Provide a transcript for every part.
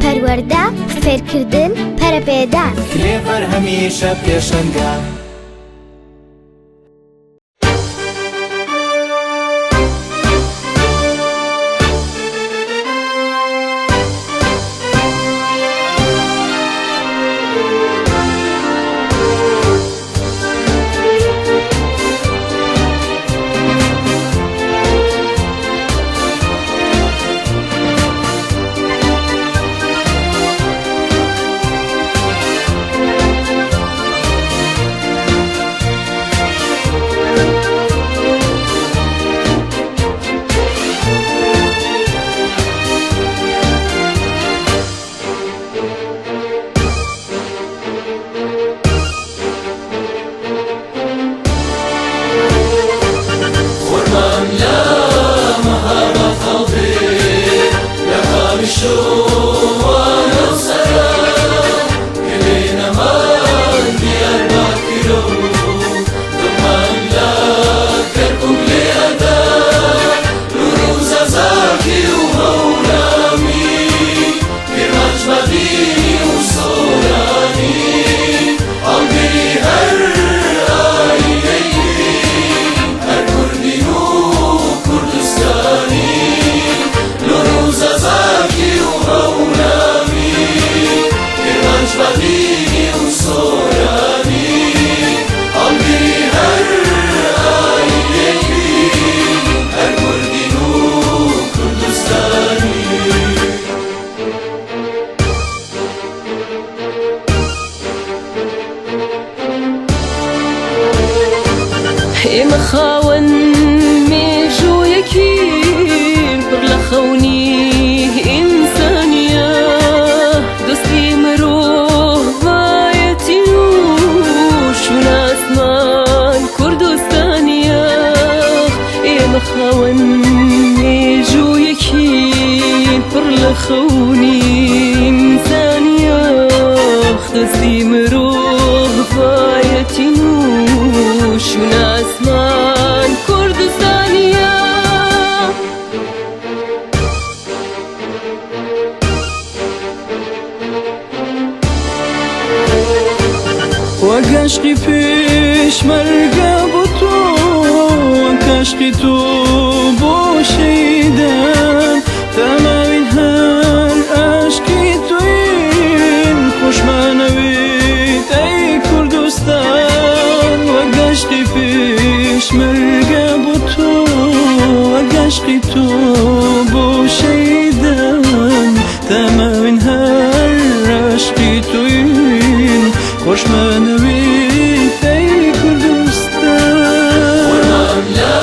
پەروەردە فێرکردن پەرەپێدان کلێڤەر هەمیشە پێشەنگە ئێمە خاوەن مێژوویەکین پڕ لە خەونی ئینسانیە دەستی مرۆڤایەتی و شوناسمان کوردستانیە ئێمە خاوەن مێژوویەکین پڕ لە خەونی ئینسانیە دەستی مرۆڤایەتی و شوناسمان کوردستانیە وەگەشتی پێشمەرگە بۆ تۆ وەکەشتی تۆ بۆ شەیدان تەماوین هەر ئاشکی تۆین خۆشمانەوێت ئەی کوردستان وەگەشتی پێشمەرگە بۆ تۆ وەگەشتی تۆ بۆ شەیدان تەماوین هەر ئاشکی تۆین خۆشمانەوێت ئەی کوردستان وەرمان لە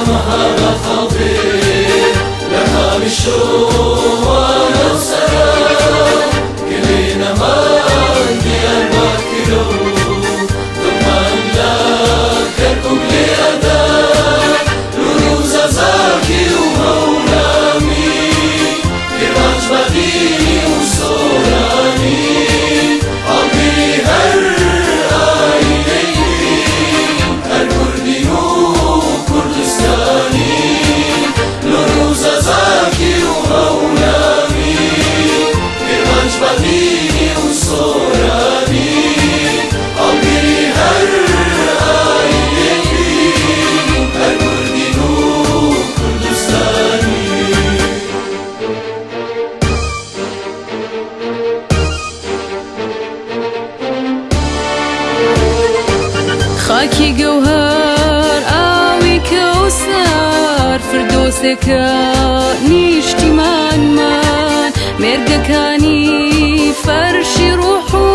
مەهابە خەڵبێ لە خاوی شۆوانە و سەرا گلێ نەمان دیارباکرە و دڵمان لە کەرکووک لێ ئەدا نور و زەزاکی و هەورامی گرمانج بەدینی و سۆرانی خاکی گەوهەر ئاوی کەوسەر فردۆسێکە نیشتیمانمان مێرگەکانی فەرشی ڕوح و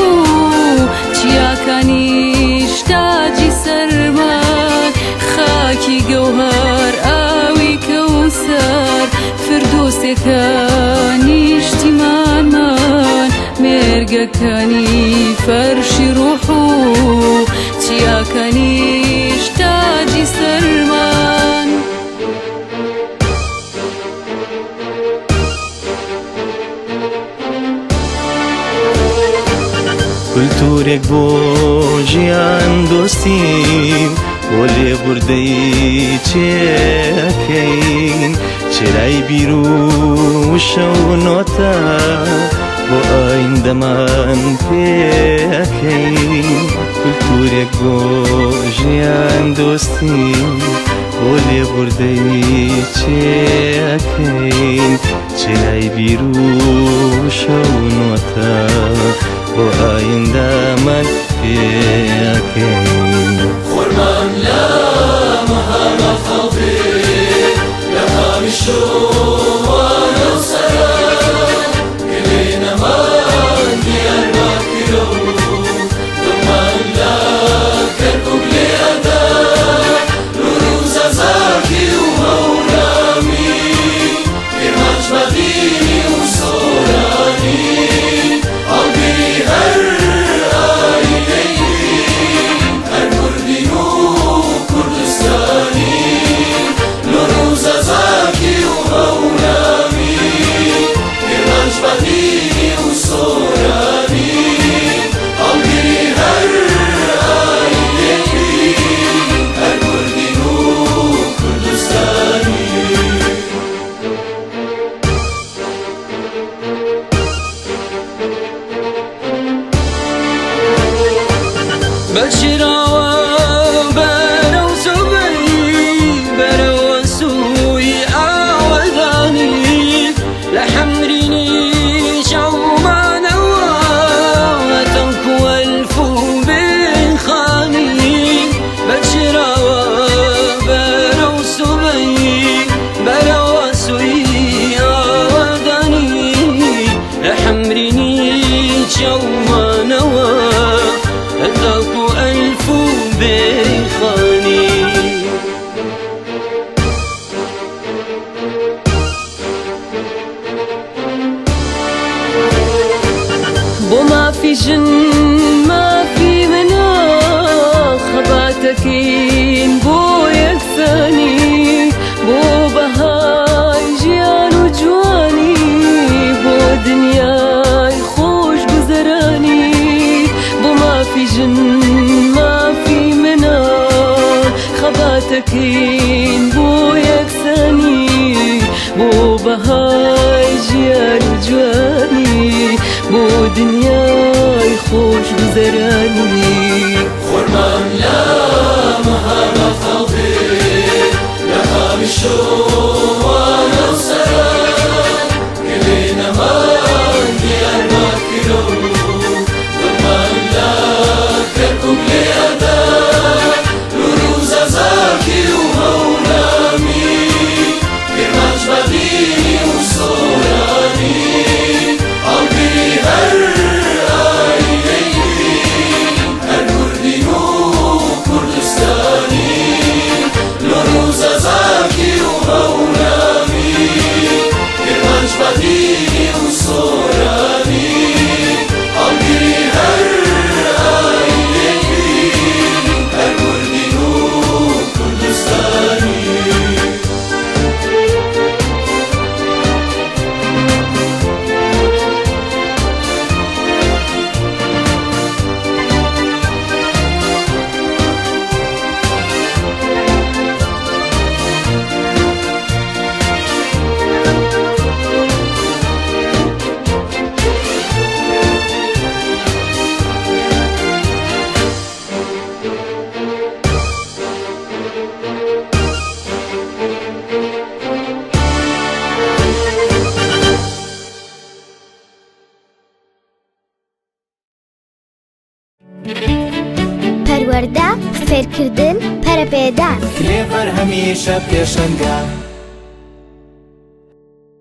چیاکانیش تاجی سەرمان خاکی گەوهەر ئاوی کەوسەر فردۆسێکە نیشتیمانمان مێرگەکانی فەرشی ڕوح و چیاکانیش تاجی سەرمان کولتورێک بۆ ژیان دۆستیم بۆ لێبوردەی چێەکەین چێ چرای بیروشە و نۆتە بۆ ئایندەمان پێکەین کولتورێک بۆ ژیان دۆستی بۆ لێبوردەی چێەکەین چرای بیروشە و نۆتە بۆ ئایندەمان پێکەین خۆرمان لە مەهابە خەڵبێ لە هامیشۆوانە و سەرا گلێنەمان دیارماکرە و دڵمان لە کەرکووک لێدا ڕووزە زاکی و هەورامی گرمانج بەدینی و سۆرانی هەڵگیری هەر بەشراوە بەرەو سوبەی بەرەوە سووی ئاوەدانی لە حەمرینی شەومانەوە تەنکو ئەلف و بێخانی بەشراوە بەرەو سوبەی بەرەوە سووی ئاوەدانی لە حەمرینی شەومانەوە تەنکو ئەلف و بێخانی بۆ مافی ژن مافی منە خەباتەکەین بۆ یەکسانی بۆ بەهای ژیان و جوانی بۆ دنیای خۆش گوزەرانی بۆ مافی ژن مافی منە خەباتەکەین بۆ یەکسانی بۆ بەهای ژیان و جوانی بۆ دنیای خۆش گوزەرانی خۆرمان لە مەهابە خەڵبێ لە هامیشۆوانە و سەرا گلێنەمان دیارماکرە و دڵمان لە کەرکووک لێدا ڕووزە زاکی و هەورامی گرمانج بەدینی و سۆرانی هەڵگیری هەر هەر کوردین و کوردستانی ڕووزە زاکی و هەورامی گرمانج بەدینی و سۆرانی هەڵگیری هەر هەر کوردین و کوردستانی پەروەردە فێرکردن پەرەپێدان کلێڤەر هەمیشە پێشەنگە